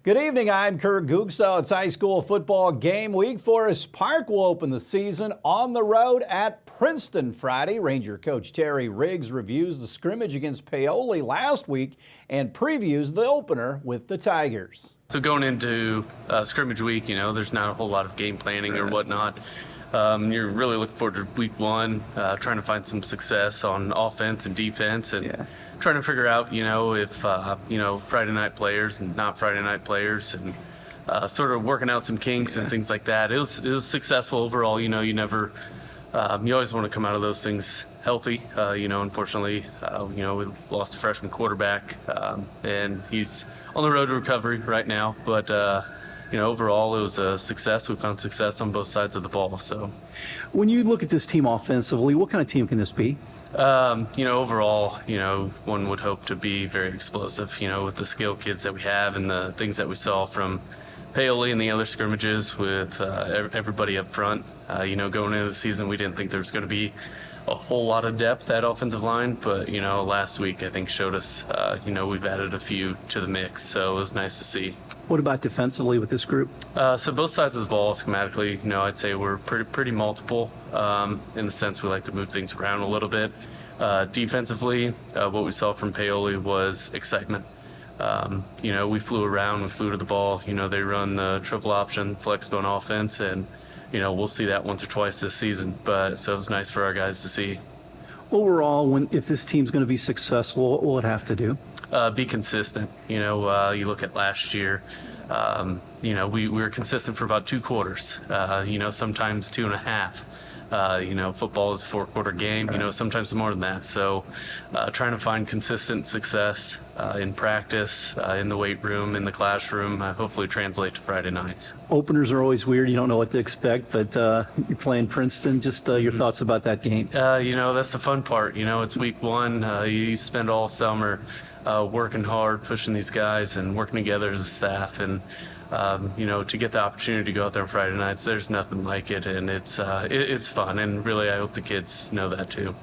Good evening, I'm Kurt Gutgsell. It's high school football game week. Forest Park will open the season on the road at Princeton Friday. Ranger coach Terry Riggs reviews the scrimmage against Paoli last week and previews the opener with the Tigers. So going into scrimmage week, there's not a whole lot of game planning or whatnot. You're really looking forward to week one, trying to find some success on offense and defense, and trying to figure out, if Friday night players and not Friday night players, and sort of working out some kinks and things like that. It was successful overall. You never, you always want to come out of those things healthy. Unfortunately, we lost a freshman quarterback, and he's on the road to recovery right now, but. Overall, it was a success. We found success on both sides of the ball. So, when you look at this team offensively, what kind of team can this be? Overall, one would hope to be very explosive, with the skill kids that we have and the things that we saw from Paoli and the other scrimmages with everybody up front. Going into the season, we didn't think there was going to be a whole lot of depth at offensive line, but, last week I think showed us, we've added a few to the mix, so it was nice to see. What about defensively with this group? So both sides of the ball, schematically, I'd say we're pretty multiple in the sense we like to move things around a little bit. Defensively, what we saw from Paoli was excitement. We flew around, we flew to the ball. They run the triple option, flex bone offense, and, we'll see that once or twice this season. So it was nice for our guys to see. Overall, if this team's going to be successful, what will it have to do? Be consistent. You look at last year, we were consistent for about 2 quarters, sometimes 2.5. Football is a 4-quarter game, sometimes more than that. So trying to find consistent success in practice, in the weight room, in the classroom, hopefully translate to Friday nights. Openers are always weird. You don't know what to expect, but you're playing Princeton. Just your thoughts about that game? That's the fun part. It's week one. You spend all summer working hard, pushing these guys and working together as a staff. And to get the opportunity to go out there on Friday nights, there's nothing like it, and it's fun, and really I hope the kids know that too.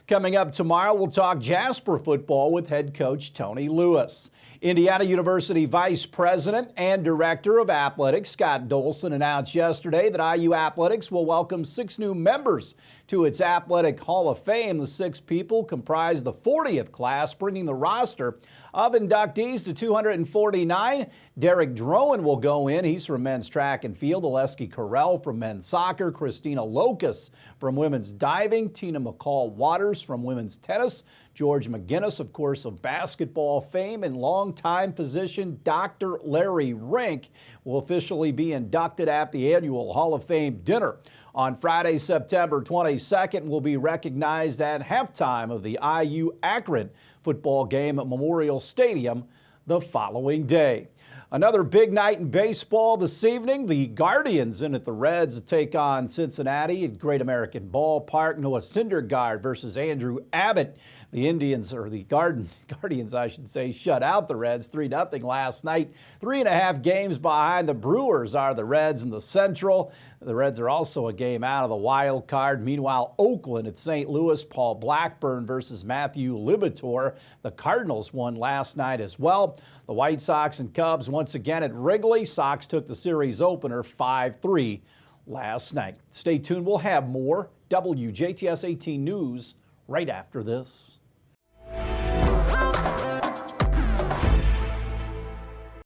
Coming up tomorrow, we'll talk Jasper football with head coach Tony Lewis. Indiana University Vice President and Director of Athletics Scott Dolson announced yesterday that IU Athletics will welcome 6 new members to its Athletic Hall of Fame. The 6 people comprise the 40th class, bringing the roster of inductees to 249. Derek Drowan will go in. He's from men's track and field. Aleski Carell from men's soccer. Christina Locus from women's diving. Tina McCall-Waters from women's tennis. George McGinnis, of course, of basketball fame, and longtime physician Dr. Larry Rink will officially be inducted at the annual Hall of Fame dinner. On Friday, September 22nd, will be recognized at halftime of the IU Akron football game at Memorial Stadium the following day. Another big night in baseball this evening. The Guardians in at the Reds take on Cincinnati at Great American Ballpark. Noah Syndergaard versus Andrew Abbott. The Guardians, I should say, shut out the Reds 3-0 last night. 3.5 games behind the Brewers are the Reds in the Central. The Reds are also a game out of the wild card. Meanwhile, Oakland at St. Louis, Paul Blackburn versus Matthew Libator. The Cardinals won last night as well. The White Sox and Cubs once again at Wrigley. Sox took the series opener 5-3 last night. Stay tuned. We'll have more WJTS 18 news right after this.